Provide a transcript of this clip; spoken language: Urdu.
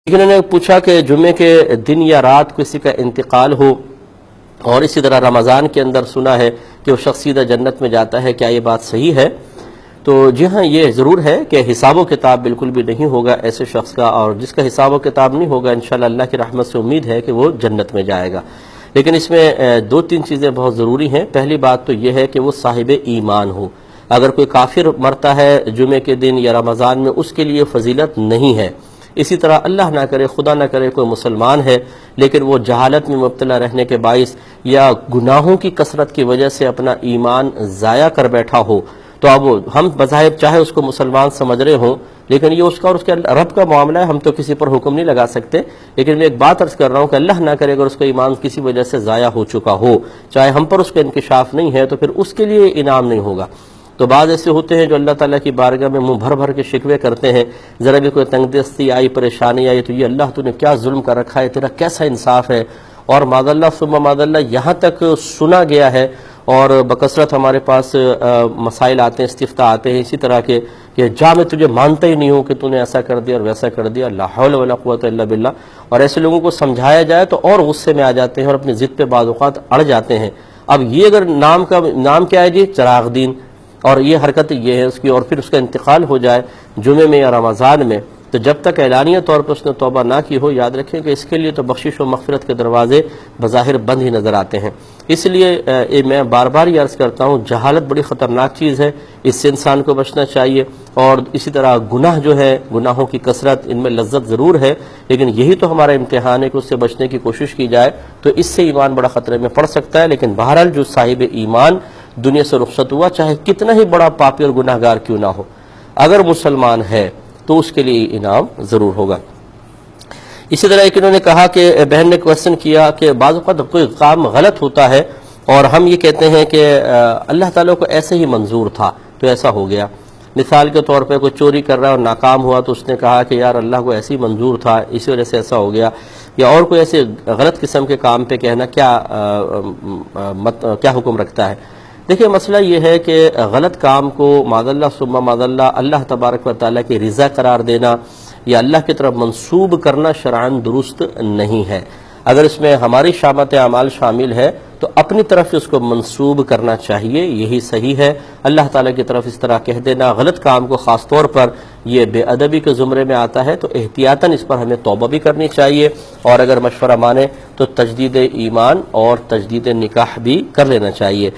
انہوں نے پوچھا کہ جمعے کے دن یا رات کسی کا انتقال ہو اور اسی طرح رمضان کے اندر سنا ہے کہ وہ شخص سیدھا جنت میں جاتا ہے، کیا یہ بات صحیح ہے؟ تو جی ہاں، یہ ضرور ہے کہ حساب و کتاب بالکل بھی نہیں ہوگا ایسے شخص کا، اور جس کا حساب و کتاب نہیں ہوگا انشاءاللہ اللہ کی رحمت سے امید ہے کہ وہ جنت میں جائے گا۔ لیکن اس میں دو تین چیزیں بہت ضروری ہیں۔ پہلی بات تو یہ ہے کہ وہ صاحب ایمان ہو۔ اگر کوئی کافر مرتا ہے جمعے کے دن یا رمضان میں، اس کے لیے فضیلت نہیں ہے۔ اسی طرح اللہ نہ کرے، خدا نہ کرے، کوئی مسلمان ہے لیکن وہ جہالت میں مبتلا رہنے کے باعث یا گناہوں کی کثرت کی وجہ سے اپنا ایمان ضائع کر بیٹھا ہو، تو اب ہم بظاہر چاہے اس کو مسلمان سمجھ رہے ہوں، لیکن یہ اس کا اور اس کے رب کا معاملہ ہے، ہم تو کسی پر حکم نہیں لگا سکتے۔ لیکن میں ایک بات عرض کر رہا ہوں کہ اللہ نہ کرے اگر اس کا ایمان کسی وجہ سے ضائع ہو چکا ہو، چاہے ہم پر اس کا انکشاف نہیں ہے، تو پھر اس کے لیے انعام نہیں ہوگا۔ تو بعض ایسے ہوتے ہیں جو اللہ تعالیٰ کی بارگاہ میں منہ بھر بھر کے شکوے کرتے ہیں، ذرا بھی کوئی تنگ دستی آئی، پریشانی آئی تو یہ اللہ تو نے کیا ظلم کر رکھا ہے، تیرا کیسا انصاف ہے، اور معاذ اللہ ثم معاذ اللہ یہاں تک سنا گیا ہے، اور بکثرت ہمارے پاس مسائل آتے ہیں، استفتاء آتے ہیں اسی طرح کے کہ جا میں تجھے مانتا ہی نہیں ہوں کہ تو نے ایسا کر دیا اور ویسا کر دیا، لا حول ولا قوت الا باللہ۔ اور ایسے لوگوں کو سمجھایا جائے تو اور غصے میں آ جاتے ہیں اور اپنی ضد پہ بعض اوقات اڑ جاتے ہیں۔ اب یہ اگر نام کیا ہے جی، چراغ دین، اور یہ حرکت یہ ہے اس کی، اور پھر اس کا انتقال ہو جائے جمعے میں یا رمضان میں، تو جب تک اعلانیہ طور پر اس نے توبہ نہ کی ہو، یاد رکھیں کہ اس کے لیے تو بخشش و مغفرت کے دروازے بظاہر بند ہی نظر آتے ہیں۔ اس لیے میں بار بار یہ عرض کرتا ہوں، جہالت بڑی خطرناک چیز ہے، اس سے انسان کو بچنا چاہیے۔ اور اسی طرح گناہ جو ہے، گناہوں کی کثرت، ان میں لذت ضرور ہے، لیکن یہی تو ہمارا امتحان ہے کہ اس سے بچنے کی کوشش کی جائے، تو اس سے ایمان بڑا خطرے میں پڑ سکتا ہے۔ لیکن بہرحال جو صاحب ایمان دنیا سے رخصت ہوا، چاہے کتنا ہی بڑا پاپی اور گناہ گار کیوں نہ ہو، اگر مسلمان ہے تو اس کے لیے انعام ضرور ہوگا۔ اسی طرح ایک انہوں نے کہا کہ بہن نے کوشچن کیا کہ بعض اوقات کوئی کام غلط ہوتا ہے اور ہم یہ کہتے ہیں کہ اللہ تعالیٰ کو ایسے ہی منظور تھا تو ایسا ہو گیا۔ مثال کے طور پہ کوئی چوری کر رہا ہے اور ناکام ہوا تو اس نے کہا کہ یار اللہ کو ایسے ہی منظور تھا، اسی وجہ سے ایسا ہو گیا۔ یا اور کوئی ایسے غلط قسم کے کام پہ کہنا کیا حکم رکھتا ہے؟ دیکھیں، مسئلہ یہ ہے کہ غلط کام کو معاذ اللہ ثم معاذ اللہ اللہ تبارک و تعالیٰ کی رضا قرار دینا یا اللہ کی طرف منسوب کرنا شرعاً درست نہیں ہے۔ اگر اس میں ہماری شامت اعمال شامل ہے تو اپنی طرف اس کو منسوب کرنا چاہیے، یہی صحیح ہے۔ اللہ تعالیٰ کی طرف اس طرح کہہ دینا غلط کام کو، خاص طور پر یہ بے ادبی کے زمرے میں آتا ہے، تو احتیاطاً اس پر ہمیں توبہ بھی کرنی چاہیے، اور اگر مشورہ مانے تو تجدید ایمان اور تجدید نکاح بھی کر لینا چاہیے۔